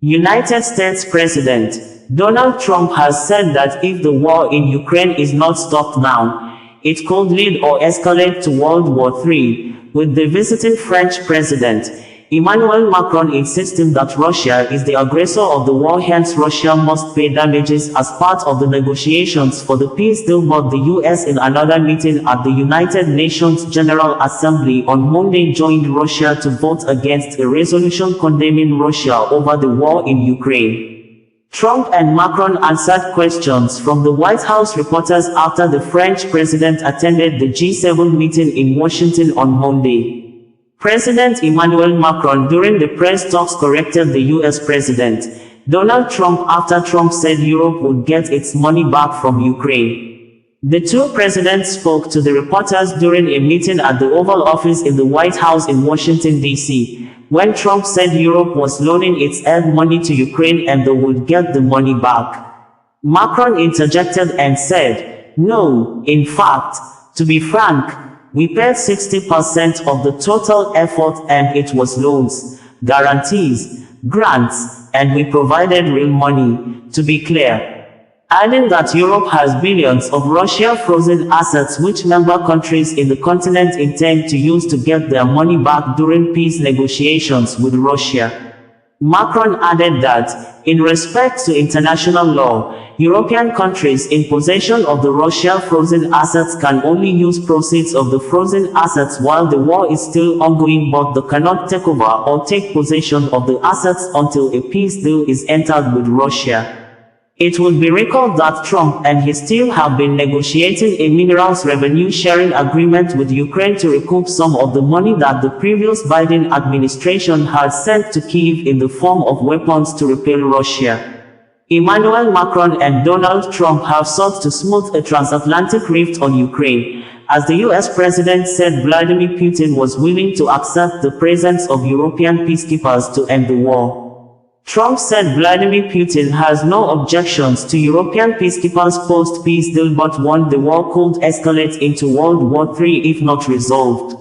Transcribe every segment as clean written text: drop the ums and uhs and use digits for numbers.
United States President Donald Trump has said that if the war in Ukraine is not stopped now, it could lead or escalate to World War III, with the visiting French President Emmanuel Macron insisting that Russia is the aggressor of the war, hence Russia must pay damages as part of the negotiations for the peace deal. But the US, in another meeting at the United Nations General Assembly on Monday, joined Russia to vote against a resolution condemning Russia over the war in Ukraine. Trump and Macron answered questions from the White House reporters after the French president attended the G7 meeting in Washington on Monday. President Emmanuel Macron during the press talks corrected the US President Donald Trump after Trump said Europe would get its money back from Ukraine. The two presidents spoke to the reporters during a meeting at the Oval Office in the White House in Washington, D.C., when Trump said Europe was loaning its aid money to Ukraine and they would get the money back. Macron interjected and said, "No, in fact, to be frank, we paid 60% of the total effort and it was loans, guarantees, grants, and we provided real money, to be clear." Adding that Europe has billions of Russia-frozen assets which member countries in the continent intend to use to get their money back during peace negotiations with Russia. Macron added that, in respect to international law, European countries in possession of the Russia-frozen assets can only use proceeds of the frozen assets while the war is still ongoing, but they cannot take over or take possession of the assets until a peace deal is entered with Russia. It would be recalled that Trump and his team have been negotiating a minerals revenue sharing agreement with Ukraine to recoup some of the money that the previous Biden administration had sent to Kyiv in the form of weapons to repel Russia. Emmanuel Macron and Donald Trump have sought to smooth a transatlantic rift on Ukraine, as the US president said Vladimir Putin was willing to accept the presence of European peacekeepers to end the war. Trump said Vladimir Putin has no objections to European peacekeepers post-peace deal but warned the war could escalate into World War III if not resolved.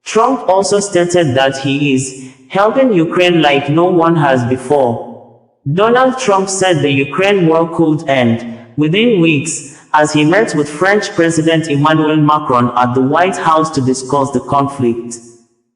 Trump also stated that he is helping Ukraine like no one has before. Donald Trump said the Ukraine war could end within weeks as he met with French President Emmanuel Macron at the White House to discuss the conflict.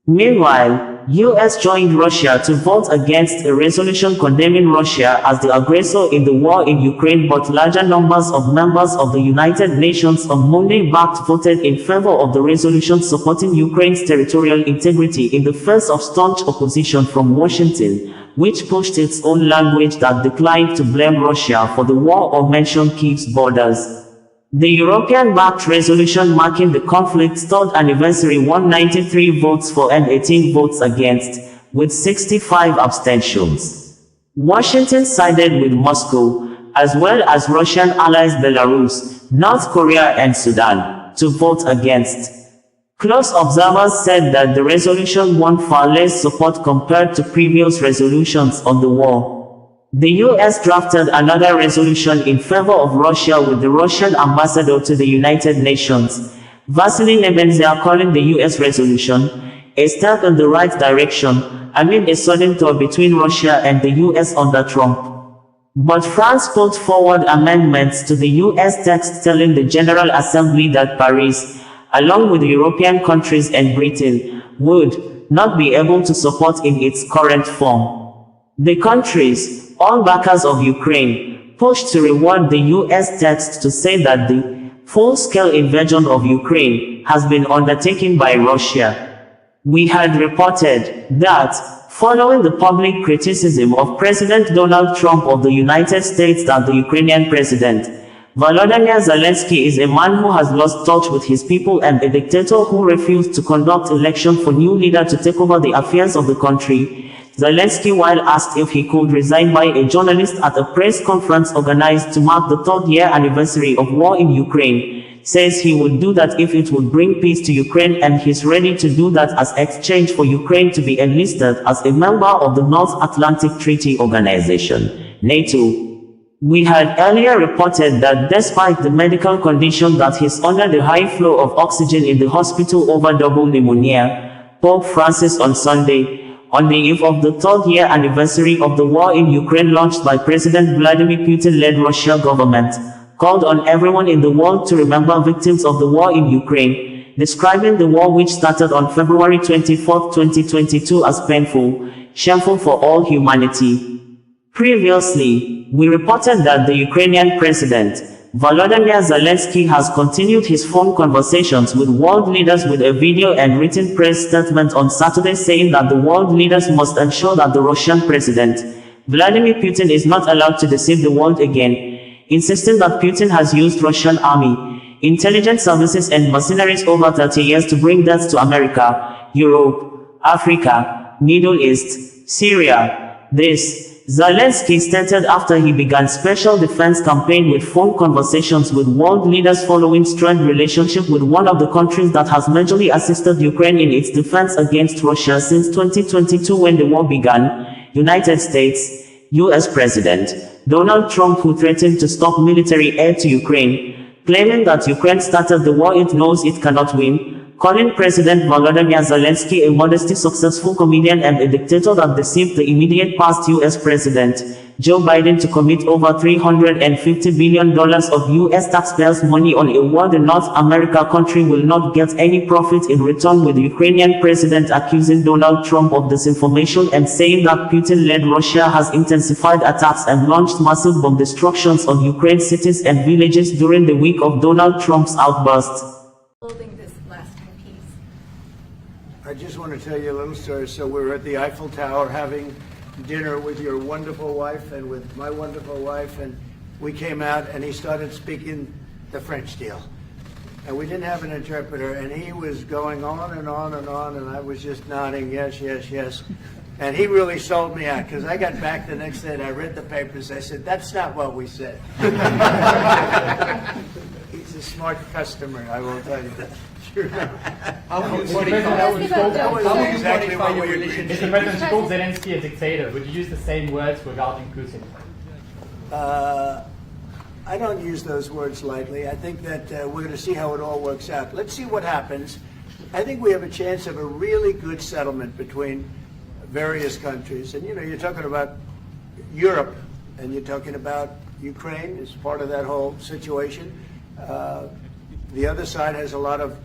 Meanwhile, US joined Russia to vote against a resolution condemning Russia as the aggressor in the war in Ukraine, but larger numbers of members of the United Nations on Monday voted in favor of the resolution supporting Ukraine's territorial integrity in the face of staunch opposition from Washington, which pushed its own language that declined to blame Russia for the war or mention Kyiv's borders. The European-backed resolution marking the conflict's third anniversary won 93 votes for and 18 votes against, with 65 abstentions. Washington sided with Moscow, as well as Russian allies Belarus, North Korea and Sudan, to vote against. Close observers said that the resolution won far less support compared to previous resolutions on the war. The US drafted another resolution in favor of Russia with the Russian ambassador to the United Nations, Vasily Nebenzia, calling the US resolution a step in the right direction amid a sudden thaw between Russia and the US under Trump. But France put forward amendments to the US text telling the General Assembly that Paris, along with European countries and Britain, would not be able to support in its current form. The countries, all backers of Ukraine, pushed to reward the US text to say that the full-scale invasion of Ukraine has been undertaken by Russia. We had reported that, following the public criticism of President Donald Trump of the United States that the Ukrainian president, Volodymyr Zelensky, is a man who has lost touch with his people and a dictator who refused to conduct election for new leader to take over the affairs of the country, Zelensky, while asked if he could resign by a journalist at a press conference organized to mark the third-year anniversary of war in Ukraine, says he would do that if it would bring peace to Ukraine and he's ready to do that as exchange for Ukraine to be enlisted as a member of the North Atlantic Treaty Organization, NATO. We had earlier reported that despite the medical condition that he's under the high flow of oxygen in the hospital over double pneumonia, Pope Francis on Sunday on the eve of the third-year anniversary of the war in Ukraine launched by President Vladimir Putin-led Russian government, called on everyone in the world to remember victims of the war in Ukraine, describing the war which started on February 24, 2022 as painful, shameful for all humanity. Previously, we reported that the Ukrainian president, Volodymyr Zelensky, has continued his phone conversations with world leaders with a video and written press statement on Saturday saying that the world leaders must ensure that the Russian president, Vladimir Putin, is not allowed to deceive the world again, insisting that Putin has used Russian army, intelligence services and mercenaries over 30 years to bring death to America, Europe, Africa, Middle East, Syria. This, Zelensky stated after he began special defense campaign with phone conversations with world leaders following strained relationship with one of the countries that has majorly assisted Ukraine in its defense against Russia since 2022 when the war began, United States, U.S. President Donald Trump, who threatened to stop military aid to Ukraine, claiming that Ukraine started the war it knows it cannot win, calling President Volodymyr Zelensky a modestly successful comedian and a dictator that deceived the immediate past U.S. President, Joe Biden, to commit over $350 billion of U.S. taxpayers' money on a war the North America country will not get any profit in return, with the Ukrainian president accusing Donald Trump of disinformation and saying that Putin-led Russia has intensified attacks and launched massive bomb destructions on Ukraine cities and villages during the week of Donald Trump's outburst. I just want to tell you a little story. So we were at the Eiffel Tower having dinner with your wonderful wife and with my wonderful wife, and we came out and he started speaking the French deal. And we didn't have an interpreter, and he was going on and on and on, and I was just nodding, yes, yes, yes. And he really sold me out, because I got back the next day and I read the papers. I said, that's not what we said. He's a smart customer, I will tell you that. How would you modify your relationship? Mr. President, you called Zelensky a dictator. Would you use the same words regarding Putin? I don't use those words lightly. I think that we're going to see how it all works out. Let's see what happens. I think we have a chance of a really good settlement between various countries. And, you know, you're talking about Europe, and you're talking about Ukraine as part of that whole situation. The other side has a lot of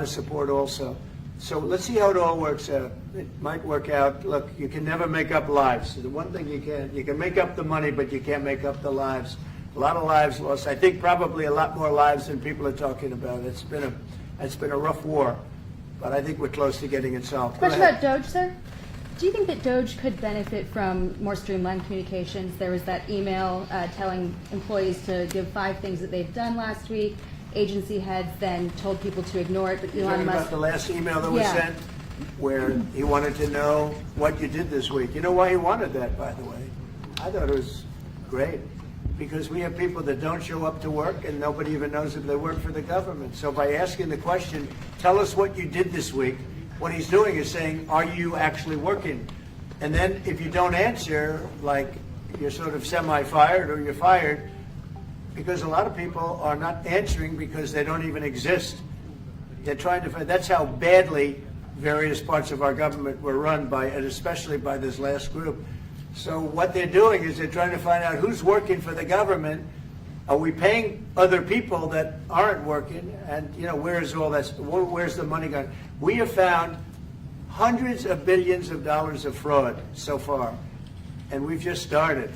support also. So let's see how it all works out. It might work out. Look, you can never make up lives. The one thing you can make up the money, but you can't make up the lives. A lot of lives lost. I think probably a lot more lives than people are talking about. It's been a rough war, but I think we're close to getting it solved. Question about Doge, sir. Do you think that Doge could benefit from more streamlined communications? There was that email telling employees to give 5 things that they've done last week. Agency heads then told people to ignore it, but Elon Musk... about the last email that was sent, where he wanted to know what you did this week. You know why he wanted that, by the way? I thought it was great, because we have people that don't show up to work and nobody even knows if they work for the government. So by asking the question, tell us what you did this week, what he's doing is saying, are you actually working? And then if you don't answer, like you're sort of semi-fired or you're fired, because a lot of people are not answering because they don't even exist. They're trying to find, that's how badly various parts of our government were run by, and especially by this last group. So what they're doing is they're trying to find out who's working for the government. Are we paying other people that aren't working? And, you know, where's all that, where's the money going? We have found hundreds of billions of dollars of fraud so far, and we've just started.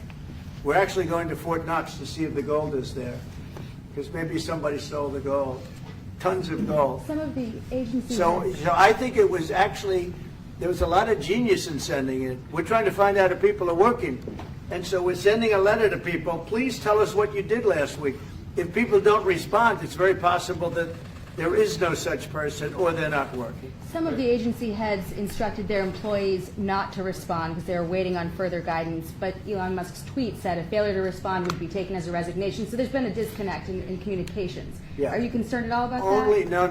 We're actually going to Fort Knox to see if the gold is there, because maybe somebody stole the gold. Tons of gold. Some of the agencies... So I think it was actually, there was a lot of genius in sending it. We're trying to find out if people are working. And so we're sending a letter to people, please tell us what you did last week. If people don't respond, it's very possible that there is no such person or they're not working. Some of the agency heads instructed their employees not to respond because they were waiting on further guidance, but Elon Musk's tweet said a failure to respond would be taken as a resignation. So there's been a disconnect in communications. Yeah. Are you concerned at all about that? No.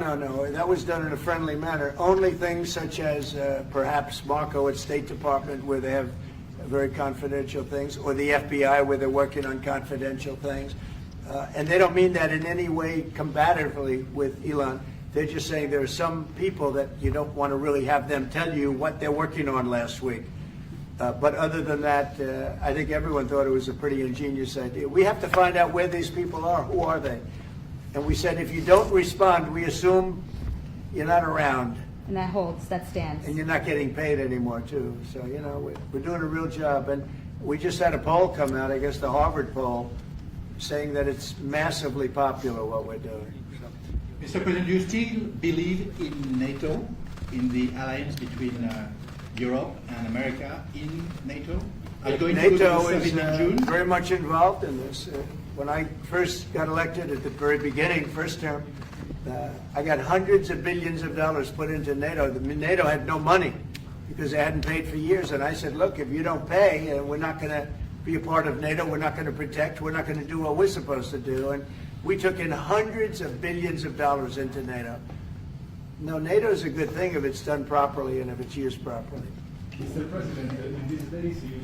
That was done in a friendly manner. Only things such as perhaps Marco at State Department, where they have very confidential things, or the FBI, where they're working on confidential things. And they don't mean that in any way combatively with Elon. They're just saying there are some people that you don't want to really have them tell you what they're working on last week. But other than that, I think everyone thought it was a pretty ingenious idea. We have to find out where these people are. Who are they? And we said, if you don't respond, we assume you're not around. And that holds, that stands. And you're not getting paid anymore, too. So, you know, we're doing a real job. And we just had a poll come out, I guess the Harvard poll, saying that it's massively popular what we're doing. Mr. President, do you still believe in NATO, in the alliance between Europe and America in NATO? Are you going to go to NATO the is summit in June? very much involved in this. When I first got elected at the very beginning, first term, I got hundreds of billions of dollars put into NATO. NATO had no money because they hadn't paid for years. And I said, look, if you don't pay, we're not going to be a part of NATO. We're not going to protect. We're not going to do what we're supposed to do. And we took in hundreds of billions of dollars into NATO. No, NATO is a good thing if it's done properly and if it's used properly. Mr. President, in these days you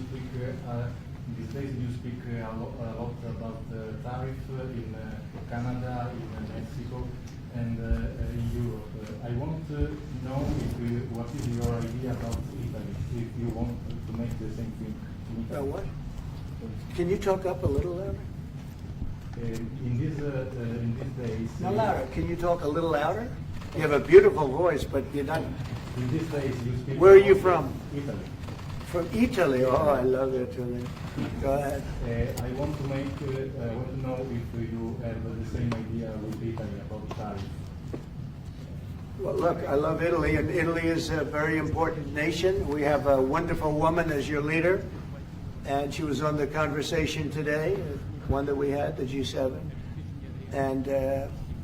speak a lot about the tariff in Canada, in Mexico, and in Europe. I want to know what is your idea about Italy, if you want to make the same thing. What? Can you talk up a little louder? In these days. No, louder. Can you talk a little louder? You have a beautiful voice, but you're not. In these days you speak. Where are you from? Italy. From Italy. Oh, I love Italy. Go ahead. I want to know if you have the same idea with Italy about tariff. Well, look, I love Italy, and Italy is a very important nation. We have a wonderful woman as your leader, and she was on the conversation today, one that we had, the G7. And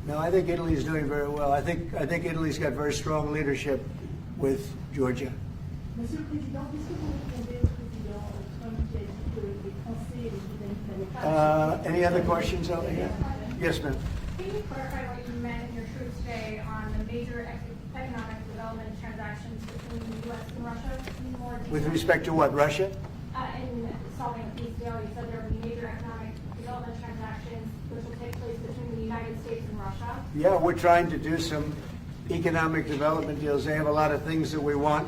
no, I think Italy is doing very well. I think Italy's got very strong leadership with Georgia. Monsieur le Président, qu'est-ce que vous répondez au président Trump qui a dit que les Français et les Britanniques n'avaient pas... Any other questions over here? Yes, ma'am. Can you clarify what you meant in your truth today on the major economic development transactions between the U.S. and Russia? In more detail? With respect to what, Russia? In solving a peace deal, you said there will be major economic development transactions which will take place between the United States and Russia. Yeah, we're trying to do some economic development deals. They have a lot of things that we want,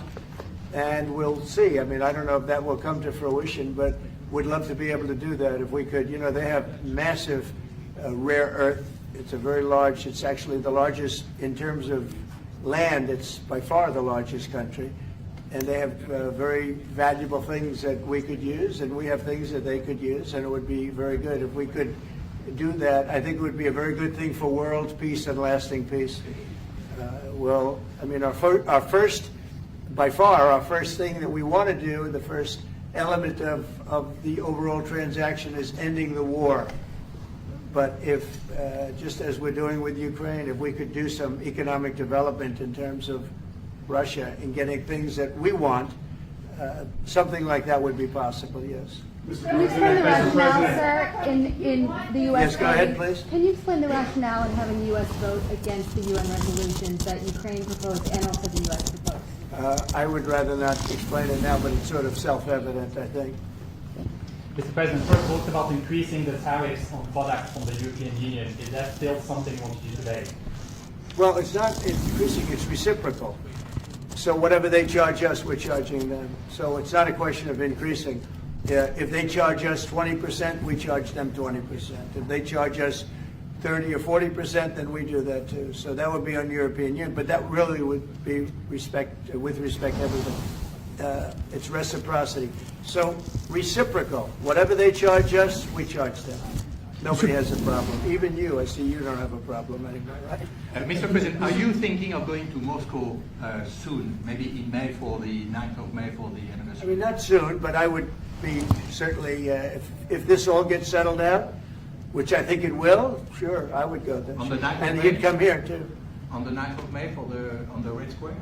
and we'll see. I mean, I don't know if that will come to fruition, but we'd love to be able to do that if we could. You know, they have massive rare earth. It's a very large, it's actually the largest in terms of land. It's by far the largest country. And they have very valuable things that we could use, and we have things that they could use, and it would be very good if we could do that. I think it would be a very good thing for world peace and lasting peace. Well, I mean, our first, by far, our first thing that we want to do, the first element of the overall transaction is ending the war. But if, just as we're doing with Ukraine, if we could do some economic development in terms of Russia and getting things that we want, something like that would be possible, yes. Can you explain the rationale, sir, in the U.S. Yes, go ahead, please. Can you explain the rationale in having the U.S. vote against the UN resolutions that Ukraine proposed and also the U.S. proposed? I would rather not explain it now, but it's sort of self-evident, I think. Mr. President, first of all, it's about increasing the tariffs on products from the European Union. Is that still something you want to do today? Well, it's not increasing, it's reciprocal. So whatever they charge us, we're charging them. So it's not a question of increasing. If they charge us 20%, we charge them 20%. If they charge us 30 or 40%, then we do that too. So that would be on European Union, but that really would be with respect to everything. It's reciprocity. So reciprocal. Whatever they charge us, we charge them. Nobody has a problem. Even you, I see you don't have a problem anymore, right? Mr. President, are you thinking of going to Moscow soon, maybe in May for the 9th of May for the anniversary? I mean, not soon, but I would be certainly, if this all gets settled out, which I think it will, sure, I would go there. On the 9th of and May? he'd come here too. On the 9th of May on the Red Square?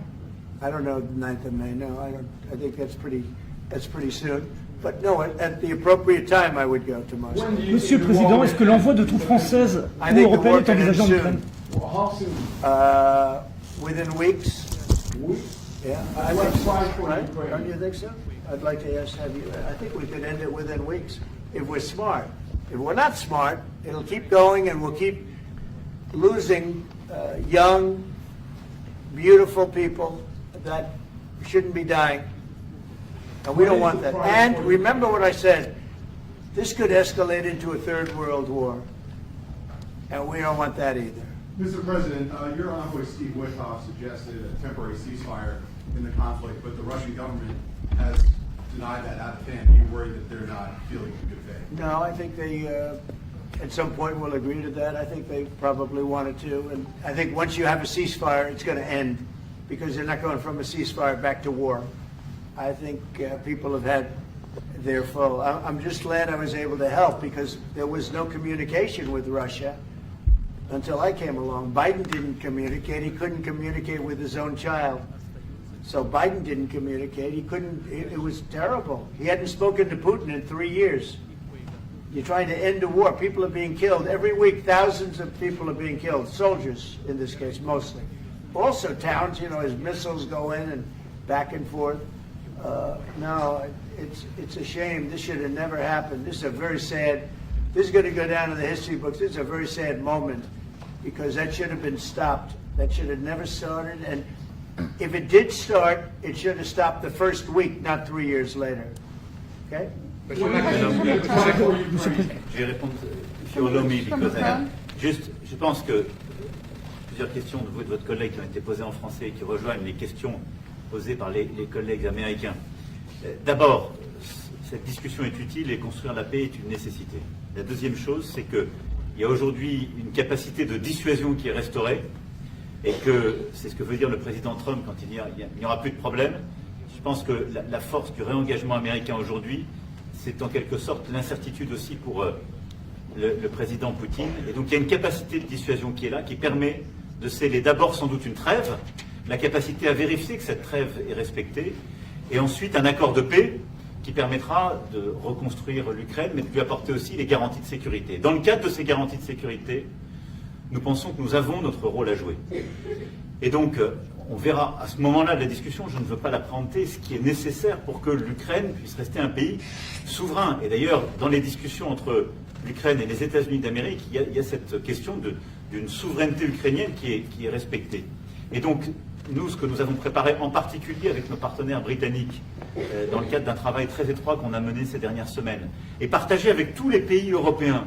I don't know the 9th of May, no, I don't. I think that's pretty soon. But no, at the appropriate time, I would go to Moscow. Monsieur le Président, est-ce que l'envoi de troupes françaises ou européennes est envisagé en Ukraine? Within weeks. Yeah. Don't you think so? I'd like to ask, I think we could end it within weeks if we're smart. If we're not smart, it'll keep going and we'll keep losing young, beautiful people that shouldn't be dying. And we don't want that. And remember what I said, this could escalate into a third world war. And we don't want that either. Mr. President, your envoy Steve Witkoff suggested a temporary ceasefire in the conflict, but the Russian government has denied that out of hand. Are you worried that they're not feeling in good faith? No, I think they, at some point, will agree to that. I think they probably wanted to. And I think once you have a ceasefire, it's going to end, because they're not going from a ceasefire back to war. I think people have had their full. I'm just glad I was able to help, because there was no communication with Russia until I came along. Biden didn't communicate. He couldn't communicate with his own child. So Biden didn't communicate. He couldn't. It was terrible. He hadn't spoken to Putin in 3 years. You're trying to end a war. People are being killed. Every week, thousands of people are being killed. Soldiers, in this case, mostly. Also towns, as missiles go in and back and forth. No, it's a shame. This should have never happened. This is a very sad, this is going to go down in the history books. This is a very sad moment, because that should have been stopped. That should have never started. And if it did start, it should have stopped the first week, not 3 years later. Okay? Je vais répondre sur l'OMI, juste, je pense que plusieurs questions de vous et de votre collègue qui ont été posées en français et qui rejoignent les questions posées par les collègues américains. D'abord, cette discussion est utile et construire la paix est une nécessité. La deuxième chose, c'est qu'il y a aujourd'hui une capacité de dissuasion qui est restaurée, et que c'est ce que veut dire le président Trump quand il n'y aura plus de problème. Je pense que la force du réengagement américain aujourd'hui, c'est en quelque sorte l'incertitude aussi pour le président Poutine. Et donc il y a une capacité de dissuasion qui est là, qui permet de sceller d'abord sans doute une trêve, la capacité à vérifier que cette trêve est respectée, et ensuite un accord de paix qui permettra de reconstruire l'Ukraine, mais de lui apporter aussi les garanties de sécurité. Dans le cadre de ces garanties de sécurité, nous pensons que nous avons notre rôle à jouer. Et donc, on verra à ce moment-là de la discussion, je ne veux pas la présenter, ce qui est nécessaire pour que l'Ukraine puisse rester un pays souverain. Et d'ailleurs, dans les discussions entre l'Ukraine et les États-Unis d'Amérique, il y a cette question d'une souveraineté ukrainienne qui est respectée. Et donc, nous, ce que nous avons préparé en particulier avec nos partenaires britanniques, dans le cadre d'un travail très étroit qu'on a mené ces dernières semaines, et partagé avec tous les pays européens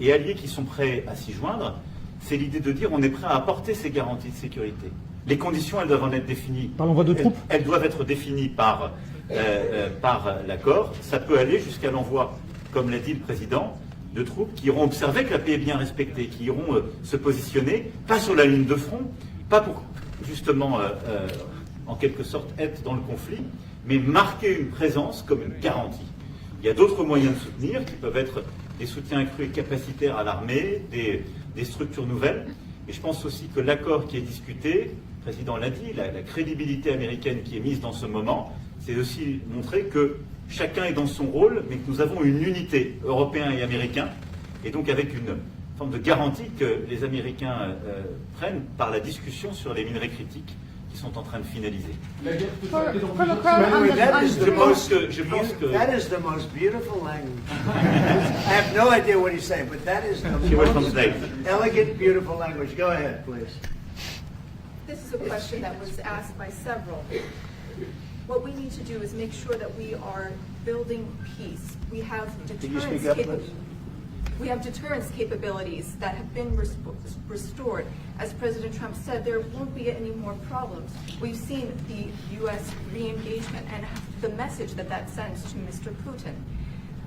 et alliés qui sont prêts à s'y joindre, c'est l'idée de dire on est prêt à apporter ces garanties de sécurité. Les conditions, elles doivent en être définies. Par l'envoi de troupes ? Elles doivent être définies par l'accord. Ça peut aller jusqu'à l'envoi, comme l'a dit le président, de troupes qui iront observer que la paix est bien respectée, qui iront se positionner, pas sur la ligne de front, pas pour justement, en quelque sorte, être dans le conflit, mais marquer une présence comme une garantie. Il y a d'autres moyens de soutenir, qui peuvent être des soutiens accrus et capacitaires à l'armée, des structures nouvelles. Et je pense aussi que l'accord qui est discuté, le président l'a dit, la crédibilité américaine qui est mise dans ce moment, c'est aussi montrer que chacun est dans son rôle, mais que nous avons une unité, Européens et Américains, et donc avec une forme de garantie que les Américains prennent par la discussion sur les minerais critiques qui sont en train de finaliser. That is the most beautiful language. I have no idea what he's saying, but that is the most elegant, beautiful language. Go ahead, please. This is a question that was asked by several. What we need to do is make sure that we are building peace. We have deterrence capabilities that have been restored. As President Trump said, there won't be any more problems. We've seen the U.S. re-engagement and the message that sends to Mr. Putin.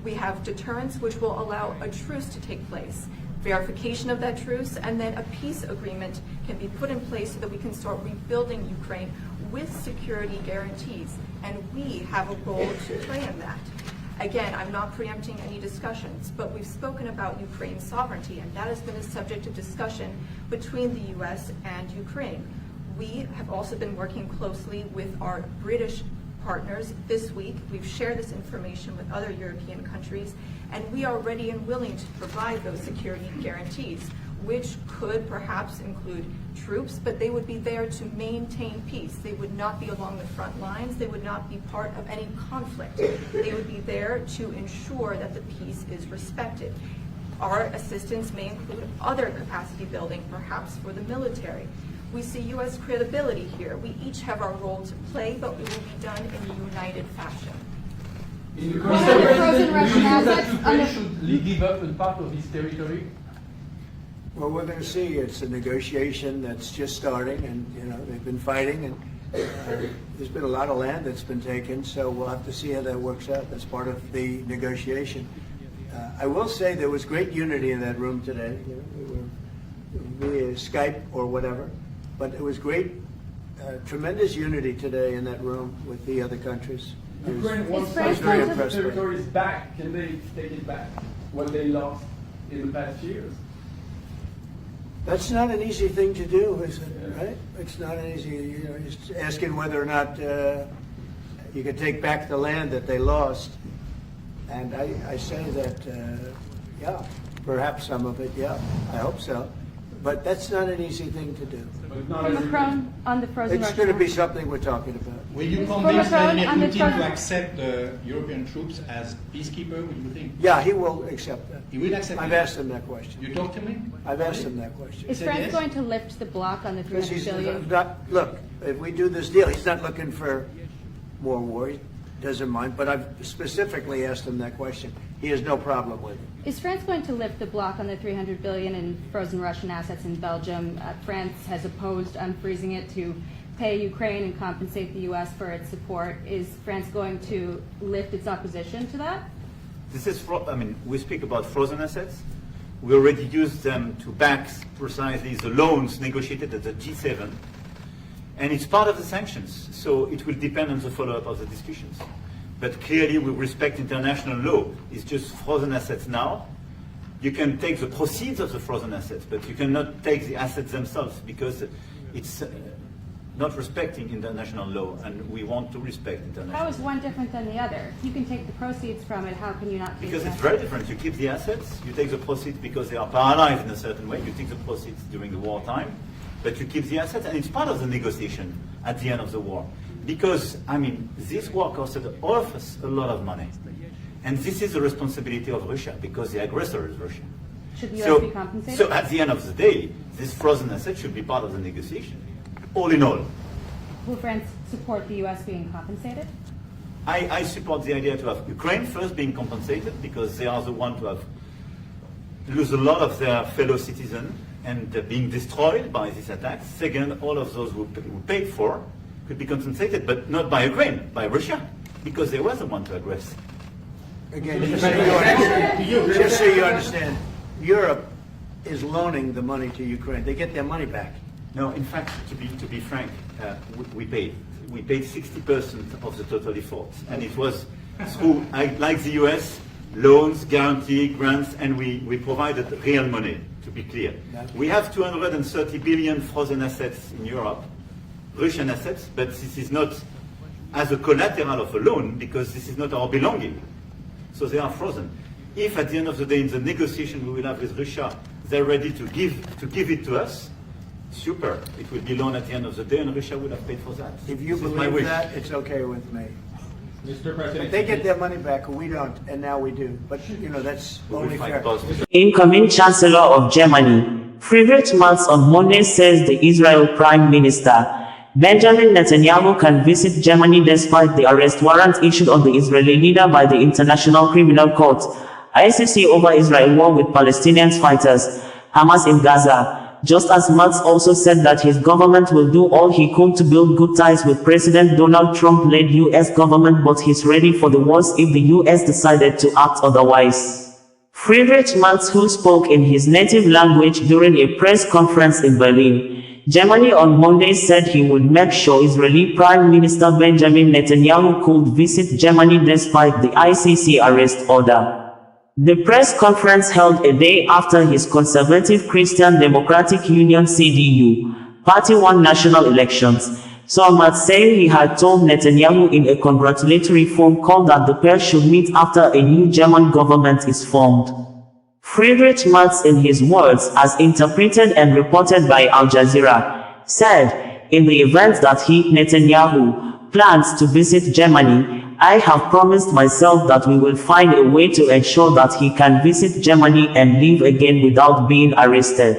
We have deterrence, which will allow a truce to take place, verification of that truce, and then a peace agreement can be put in place so that we can start rebuilding Ukraine with security guarantees. And we have a role to play in that. Again, I'm not preempting any discussions, but we've spoken about Ukraine's sovereignty, and that has been a subject of discussion between the U.S. and Ukraine. We have also been working closely with our British partners this week. We've shared this information with other European countries, and we are ready and willing to provide those security guarantees, which could perhaps include troops, but they would be there to maintain peace. They would not be along the front lines. They would not be part of any conflict. They would be there to ensure that the peace is respected. Our assistance may include other capacity building, perhaps for the military. We see U.S. credibility here. We each have our role to play, but we will be done in a united fashion. In the What are the frozen Russian assets? Ukraine should give up a part of its territory? Well, we're going to see. It's a negotiation that's just starting, and they've been fighting, and there's been a lot of land that's been taken. So we'll have to see how that works out. That's part of the negotiation. I will say there was great unity in that room today. We were via Skype or whatever, but it was great, tremendous unity today in that room with the other countries. Ukraine wants very impressed with it. territories back. Can they take it back? What they lost in the past years? That's not an easy thing to do, is it? Right? It's not an easy. Just asking whether or not you can take back the land that they lost. And I say that, yeah, perhaps some of it, yeah, I hope so. But that's not an easy thing to do. Macron on the frozen It's Russian going to be assets. something we're talking about. Will you Mr. convince Macron, Vladimir on the Putin front- to accept the European troops as peacekeeper, what do you think? Yeah, he will accept that. He will accept I've it? asked him that question. You talked to him? I've asked him that question. Is said France yes? going to lift the block on the Because 300 he's billion? not, look, if we do this deal, he's not looking for more war. He doesn't mind. But I've specifically asked him that question. He has no problem with it. Is France going to lift the block on the 300 billion in frozen Russian assets in Belgium? France has opposed unfreezing it to pay Ukraine and compensate the U.S. for its support. Is France going to lift its opposition to that? This is, we speak about frozen assets. We already used them to back precisely the loans negotiated at the G7. And it's part of the sanctions, so it will depend on the follow-up of the discussions. But clearly we respect international law. It's just frozen assets now. You can take the proceeds of the frozen assets, but you cannot take the assets themselves because it's not respecting international law, and we want to respect international law. How is one different than the other? You can take the proceeds from it, how can you not take Because the it's assets? very different. You keep the assets, you take the proceeds because they are paralyzed in a certain way. You take the proceeds during the wartime, but you keep the assets, and it's part of the negotiation at the end of the war. Because, this war costed all of us a lot of money. And this is the responsibility of Russia, because the aggressor is Russia. Should the U.S. be compensated? So at the end of the day, this frozen asset should be part of the negotiation. All in all. Will France support the U.S. being compensated? I support the idea to have Ukraine first being compensated, because they are the ones who have lose a lot of their fellow citizens and being destroyed by these attacks. Second, all of those who paid for could be compensated, but not by Ukraine, by Russia, because they were the one to aggress. Again, just so you understand, Europe is loaning the money to Ukraine. They get their money back. No, in fact, to be frank, we paid 60% of the total effort, and it was through, like the US, loans, guarantee, grants, and we provided real money, to be clear. We have 230 billion frozen assets in Europe, Russian assets, but this is not as a collateral of a loan, because this is not our belonging. So they are frozen. If at the end of the day, in the negotiation we will have with Russia, they're ready to give it to us, super. It will be loan at the end of the day, and Russia will have paid for that. If you This is my believe wish. that, it's okay with me. Mr. President, But they get their money back, we don't, and now we do. But, that's We will only fight fair. positive. Incoming Chancellor of Germany, Friedrich Merz on Monday says the Israel Prime Minister Benjamin Netanyahu can visit Germany despite the arrest warrant issued on the Israeli leader by the International Criminal Court, ICC, over Israel war with Palestinian fighters, Hamas in Gaza, just as Merz also said that his government will do all he could to build good ties with President Donald Trump-led U.S. government, but he's ready for the worst if the U.S. decided to act otherwise. Friedrich Merz, who spoke in his native language during a press conference in Berlin, Germany on Monday, said he would make sure Israeli Prime Minister Benjamin Netanyahu could visit Germany despite the ICC arrest order. The press conference held a day after his Conservative Christian Democratic Union (CDU) party won national elections, so Merz said he had told Netanyahu in a congratulatory phone call that the pair should meet after a new German government is formed. Friedrich Merz, in his words, as interpreted and reported by Al Jazeera, said, in the event that he, Netanyahu, plans to visit Germany, I have promised myself that we will find a way to ensure that he can visit Germany and live again without being arrested.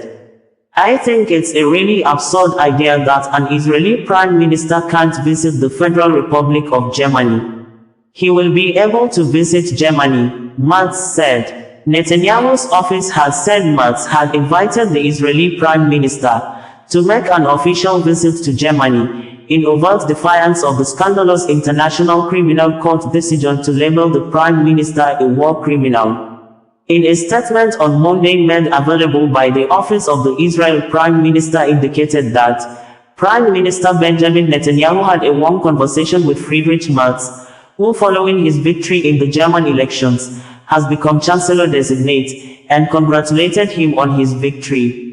I think it's a really absurd idea that an Israeli prime minister can't visit the Federal Republic of Germany. He will be able to visit Germany, Merz said. Netanyahu's office has said Merz had invited the Israeli prime minister to make an official visit to Germany, in overt defiance of the scandalous International Criminal Court decision to label the prime minister a war criminal. In a statement on Monday made available by the office of the Israel Prime Minister indicated that Prime Minister Benjamin Netanyahu had a warm conversation with Friedrich Merz, who following his victory in the German elections, has become Chancellor-designate, and congratulated him on his victory.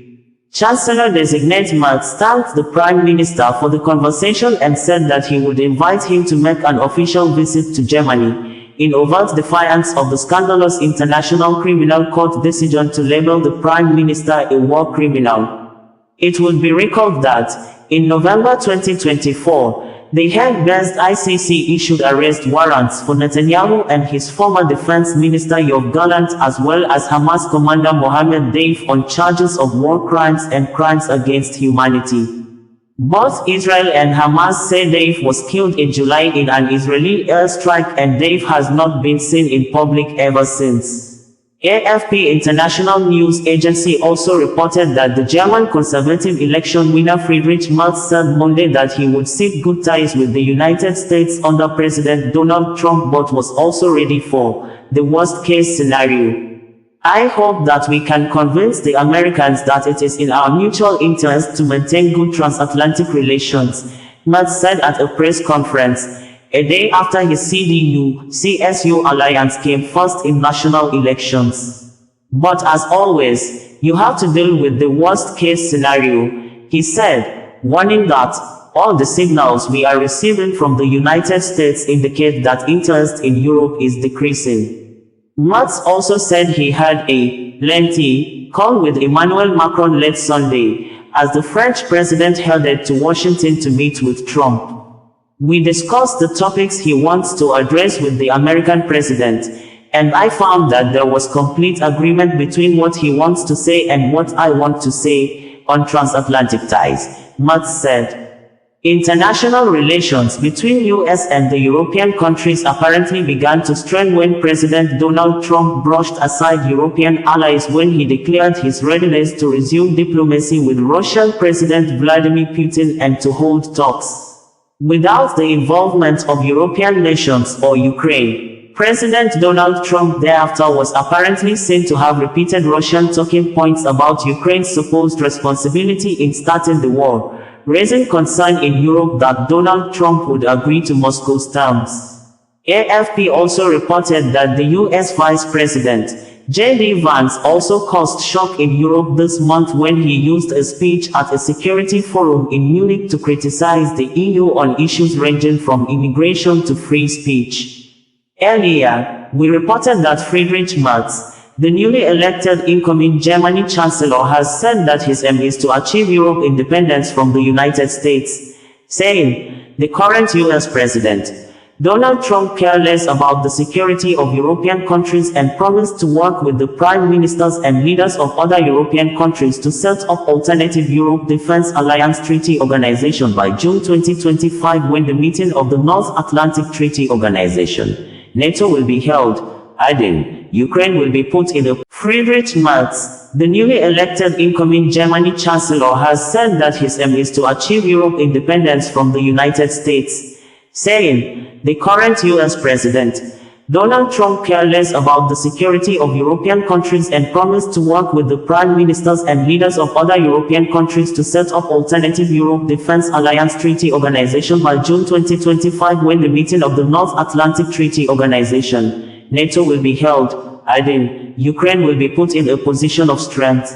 Chancellor-designate Merz thanked the Prime Minister for the conversation and said that he would invite him to make an official visit to Germany, in overt defiance of the scandalous International Criminal Court decision to label the Prime Minister a war criminal. It would be recalled that, in November 2024, the Hague-based ICC issued arrest warrants for Netanyahu and his former Defense Minister Yoav Gallant as well as Hamas commander Mohammed Deif on charges of war crimes and crimes against humanity. Both Israel and Hamas say Deif was killed in July in an Israeli airstrike and Deif has not been seen in public ever since. AFP International News Agency also reported that the German conservative election winner Friedrich Merz said Monday that he would seek good ties with the United States under President Donald Trump but was also ready for the worst-case scenario. I hope that we can convince the Americans that it is in our mutual interest to maintain good transatlantic relations, Merz said at a press conference, a day after his CDU-CSU alliance came first in national elections. But as always, you have to deal with the worst-case scenario, he said, warning that all the signals we are receiving from the United States indicate that interest in Europe is decreasing. Merz also said he had a lengthy call with Emmanuel Macron late Sunday, as the French president headed to Washington to meet with Trump. We discussed the topics he wants to address with the American president, and I found that there was complete agreement between what he wants to say and what I want to say on transatlantic ties, Merz said. International relations between US and the European countries apparently began to strain when President Donald Trump brushed aside European allies when he declared his readiness to resume diplomacy with Russian President Vladimir Putin and to hold talks without the involvement of European nations or Ukraine. President Donald Trump thereafter was apparently seen to have repeated Russian talking points about Ukraine's supposed responsibility in starting the war, raising concern in Europe that Donald Trump would agree to Moscow's terms. AFP also reported that the US Vice President, J.D. Vance, also caused shock in Europe this month when he used a speech at a security forum in Munich to criticize the EU on issues ranging from immigration to free speech. Earlier, we reported that Friedrich Merz, the newly elected incoming German Chancellor, has said that his aim is to achieve Europe independence from the United States, saying, the current US President, Donald Trump, cares less about the security of European countries and promised to work with the prime ministers and leaders of other European countries to set up Alternative Europe Defense Alliance Treaty Organization by June 2025 when the meeting of the North Atlantic Treaty Organization, NATO, will be held, adding, Ukraine will be put in a. Friedrich Merz, the newly elected incoming German Chancellor, has said that his aim is to achieve Europe independence from the United States, saying, the current US President, Donald Trump, cares less about the security of European countries and promised to work with the prime ministers and leaders of other European countries to set up Alternative Europe Defense Alliance Treaty Organization by June 2025 when the meeting of the North Atlantic Treaty Organization, NATO, will be held, adding, Ukraine will be put in a position of strength.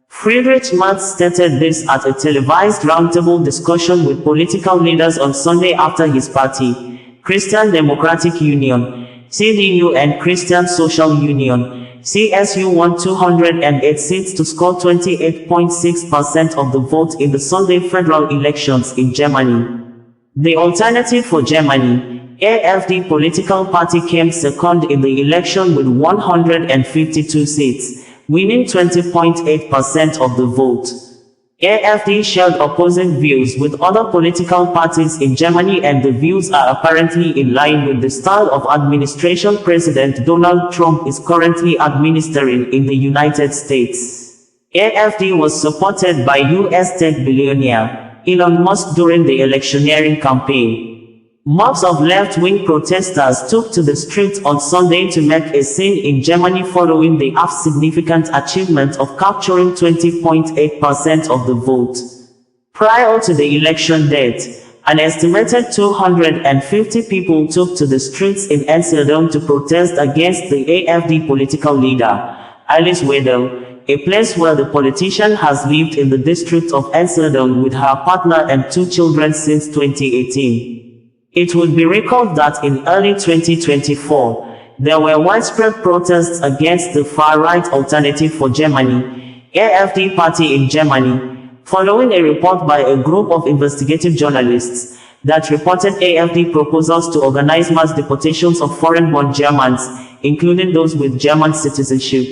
Friedrich Merz stated this at a televised roundtable discussion with political leaders on Sunday after his party, Christian Democratic Union, CDU, and Christian Social Union, CSU, won 208 seats to score 28.6% of the vote in the Sunday federal elections in Germany. The Alternative for Germany, AfD political party, came second in the election with 152 seats, winning 20.8% of the vote. AfD shared opposing views with other political parties in Germany, and the views are apparently in line with the style of administration President Donald Trump is currently administering in the United States. AfD was supported by US tech billionaire Elon Musk during the electioneering campaign. Mobs of left-wing protesters took to the streets on Sunday to make a scene in Germany following the AfD's significant achievement of capturing 20.8% of the vote. Prior to the election date, an estimated 250 people took to the streets in Amsterdam to protest against the AfD political leader, Alice Weidel, a place where the politician has lived in the district of Amsterdam with her partner and 2 children since 2018. It would be recalled that in early 2024, there were widespread protests against the far-right Alternative for Germany, AfD party in Germany, following a report by a group of investigative journalists that reported AfD proposals to organize mass deportations of foreign-born Germans, including those with German citizenship.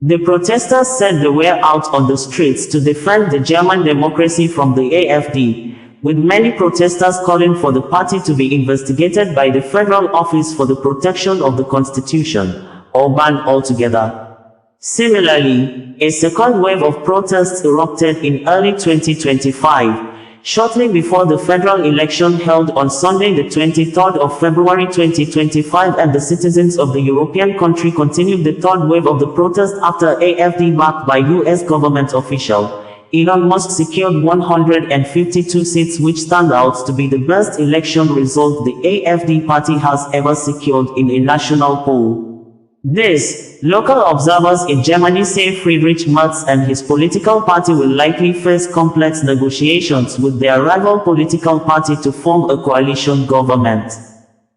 The protesters said they were out on the streets to defend the German democracy from the AfD, with many protesters calling for the party to be investigated by the Federal Office for the Protection of the Constitution, or banned altogether. Similarly, a second wave of protests erupted in early 2025, shortly before the federal election held on Sunday the 23rd of February 2025, and the citizens of the European country continued the third wave of the protest after AfD, backed by US government official Elon Musk, secured 152 seats, which stand out to be the best election result the AfD party has ever secured in a national poll. This, local observers in Germany say Friedrich Merz and his political party will likely face complex negotiations with their rival political party to form a coalition government.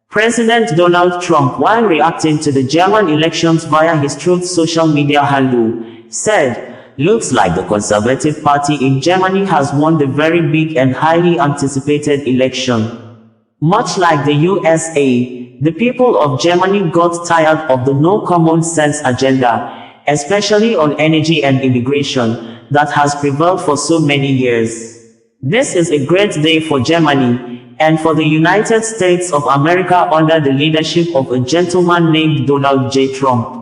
President Donald Trump, while reacting to the German elections via his Truth social media handle, said, "Looks like the Conservative Party in Germany has won the very big and highly anticipated election. Much like the USA, the people of Germany got tired of the no common sense agenda, especially on energy and immigration, that has prevailed for so many years. This is a great day for Germany, and for the United States of America under the leadership of a gentleman named Donald J. Trump.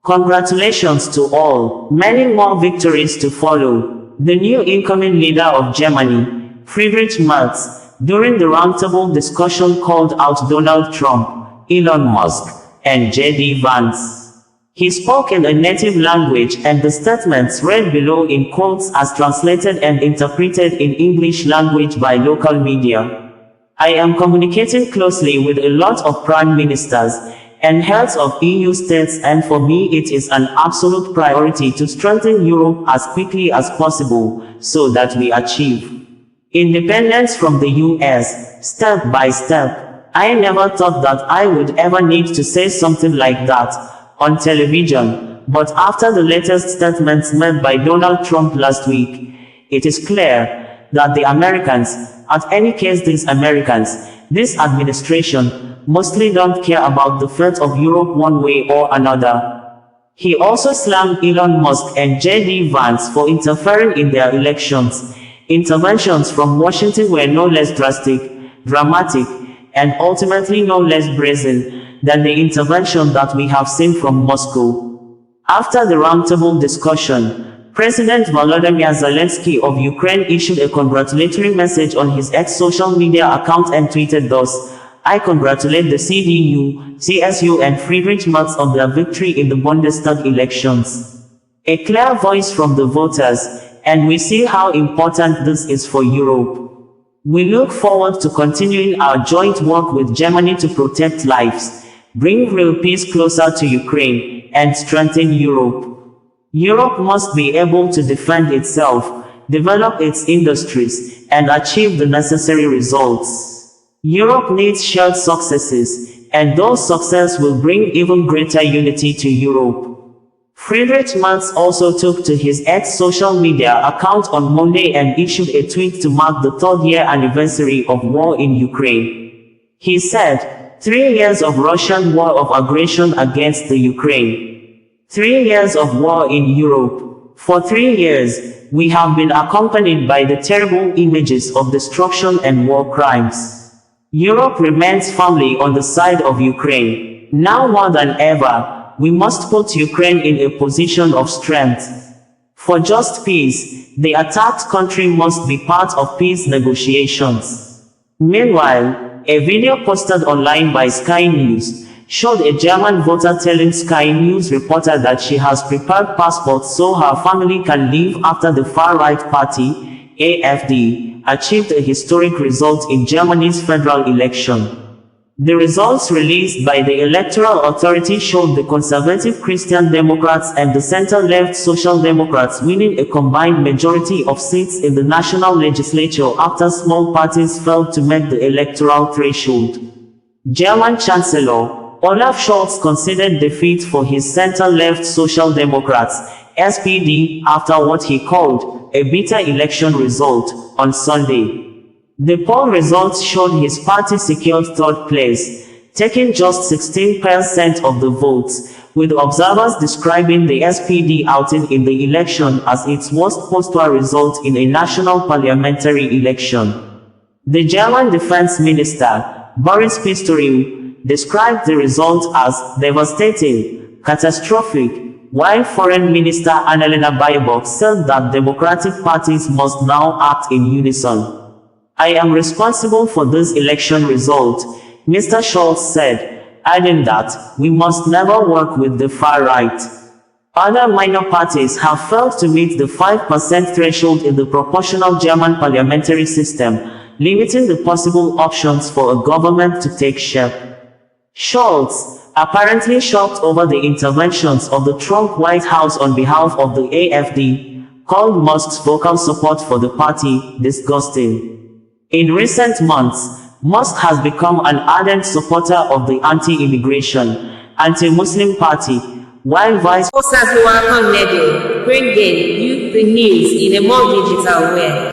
Congratulations to all, many more victories to follow." The new incoming leader of Germany, Friedrich Merz, during the roundtable discussion called out Donald Trump, Elon Musk, and J.D. Vance. He spoke in a native language, and the statements read below in quotes as translated and interpreted in English language by local media. "I am communicating closely with a lot of prime ministers and heads of EU states, and for me it is an absolute priority to strengthen Europe as quickly as possible, so that we achieve independence from the US, step by step. I never thought that I would ever need to say something like that on television, but after the latest statements made by Donald Trump last week, it is clear that the Americans, at any case these Americans, this administration, mostly don't care about the fate of Europe one way or another." He also slammed Elon Musk and J.D. Vance for interfering in their elections. Interventions from Washington were no less dramatic, and ultimately no less brazen than the intervention that we have seen from Moscow. After the roundtable discussion, President Volodymyr Zelensky of Ukraine issued a congratulatory message on his X social media account and tweeted thus, "I congratulate the CDU, CSU and Friedrich Merz on their victory in the Bundestag elections. A clear voice from the voters, and we see how important this is for Europe. We look forward to continuing our joint work with Germany to protect lives, bring real peace closer to Ukraine, and strengthen Europe. Europe must be able to defend itself, develop its industries, and achieve the necessary results. Europe needs shared successes, and those successes will bring even greater unity to Europe." Friedrich Merz also took to his X social media account on Monday and issued a tweet to mark the third-year anniversary of war in Ukraine. He said, 3 years of Russian war of aggression against the Ukraine. 3 years of war in Europe. For 3 years, we have been accompanied by the terrible images of destruction and war crimes. Europe remains firmly on the side of Ukraine. Now more than ever, we must put Ukraine in a position of strength. For just peace, the attacked country must be part of peace negotiations. Meanwhile, a video posted online by Sky News showed a German voter telling Sky News reporter that she has prepared passports so her family can leave after the far-right party, AfD, achieved a historic result in Germany's federal election. The results released by the Electoral Authority showed the conservative Christian Democrats and the center-left Social Democrats winning a combined majority of seats in the national legislature after small parties failed to make the electoral threshold. German Chancellor Olaf Scholz conceded defeat for his center-left Social Democrats, SPD, after what he called a bitter election result on Sunday. The poll results showed his party secured third place, taking just 16% of the votes, with observers describing the SPD outing in the election as its worst post-war result in a national parliamentary election. The German Defense Minister, Boris Pistorius, described the result as devastating, catastrophic, while Foreign Minister Annalena Baerbock said that democratic parties must now act in unison. I am responsible for this election result, Mr. Scholz said, adding that we must never work with the far right. Other minor parties have failed to meet the 5% threshold in the proportional German parliamentary system, limiting the possible options for a government to take shape. Scholz, apparently shocked over the interventions of the Trump White House on behalf of the AfD, called Musk's vocal support for the party disgusting. In recent months, Musk has become an ardent supporter of the anti-immigration, anti-Muslim party, while Vice President bringing you the news in a more digital way.